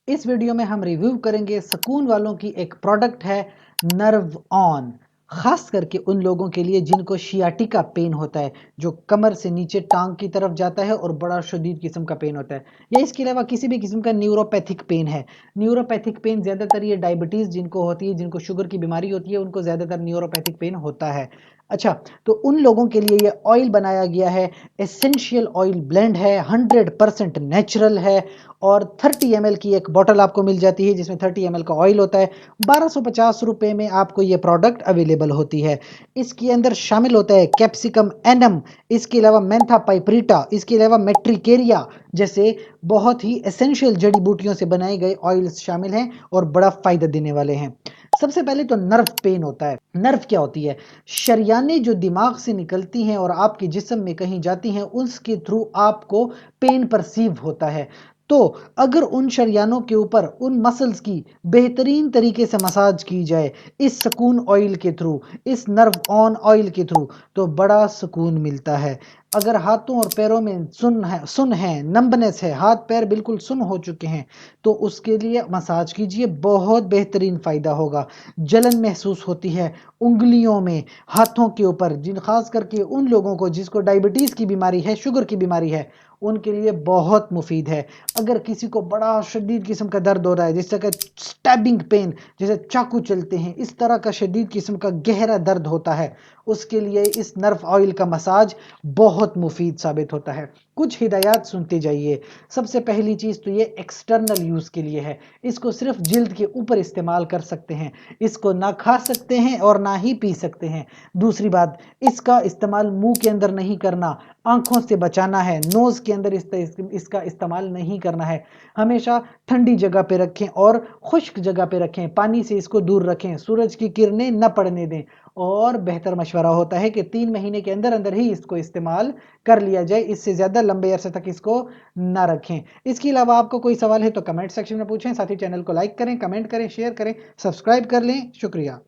इस वीडियो में हम रिव्यू करेंगे सुकून वालों की एक प्रोडक्ट है नर्व ऑन। खास करके उन लोगों के लिए जिनको शियाटिका पेन होता है, जो कमर से नीचे टांग की तरफ जाता है और बड़ा शदीद किस्म का पेन होता है, या इसके अलावा किसी भी किस्म का न्यूरोपैथिक पेन है। न्यूरोपैथिक पेन ज़्यादातर ये डायबिटीज़ जिनको होती है, जिनको शुगर की बीमारी होती है, उनको ज़्यादातर न्यूरोपैथिक पेन होता है। अच्छा, तो उन लोगों के लिए ये ऑयल बनाया गया है, एसेंशियल ऑयल ब्लेंड है, 100% नेचुरल है, और 30 ml की एक बॉटल आपको मिल जाती है जिसमें 30 ml का ऑयल होता है। 1250 रुपये में आपको ये प्रोडक्ट अवेलेबल होती है। इसके अंदर शामिल होता है कैप्सिकम एनम, इसके अलावा मेंथा पाइपरिटा, इसके अलावा मेट्रिकेरिया जैसे बहुत ही एसेंशियल जड़ी बूटियों से बनाए गए ऑयल्स शामिल हैं और बड़ा फायदा देने वाले हैं। सबसे पहले तो नर्व पेन होता है। नर्व क्या होती है? शरियानें जो दिमाग से निकलती हैं और आपके जिस्म में कहीं जाती हैं, उसके थ्रू आपको पेन परसीव होता है। तो अगर उन शरियानों के ऊपर उन मसल्स की बेहतरीन तरीके से मसाज की जाए इस सुकून ऑयल के थ्रू, इस नर्व ऑन ऑयल के थ्रू, तो बड़ा सुकून मिलता है। अगर हाथों और पैरों में सुन है, नंबनेस है, हाथ पैर बिल्कुल सुन हो चुके हैं, तो उसके लिए मसाज कीजिए, बहुत बेहतरीन फ़ायदा होगा। जलन महसूस होती है उंगलियों में, हाथों के ऊपर, जिन खास करके उन लोगों को जिसको डायबिटीज़ की बीमारी है, शुगर की बीमारी है, उनके लिए बहुत मुफीद है। अगर किसी को बड़ा शदीद किस्म का दर्द हो रहा है, जैसे कि स्टैबिंग पेन, जैसे चाकू चलते हैं, इस तरह का शदीद किस्म का गहरा दर्द होता है, उसके लिए इस नर्व ऑयल का मसाज बहुत मुफीद साबित होता है। कुछ हिदायत सुनते जाइए। सबसे पहली चीज़ तो ये एक्सटर्नल यूज़ के लिए है। इसको सिर्फ जिल्द के ऊपर इस्तेमाल कर सकते हैं, इसको ना खा सकते हैं और ना ही पी सकते हैं। दूसरी बात, इसका इस्तेमाल मुंह के अंदर नहीं करना, आंखों से बचाना है, नोज़ के अंदर इसका इस्तेमाल नहीं करना है। हमेशा ठंडी जगह पे रखें और खुश्क जगह पे रखें, पानी से इसको दूर रखें, सूरज की किरणें न पड़ने दें। और बेहतर मशवरा होता है कि 3 महीने के अंदर अंदर ही इसको इस्तेमाल कर लिया जाए, इससे ज़्यादा लंबे अरसे तक इसको ना रखें। इसके अलावा आपको कोई सवाल है तो कमेंट सेक्शन में पूछें, साथ ही चैनल को लाइक करें, कमेंट करें, शेयर करें, सब्सक्राइब कर लें। शुक्रिया।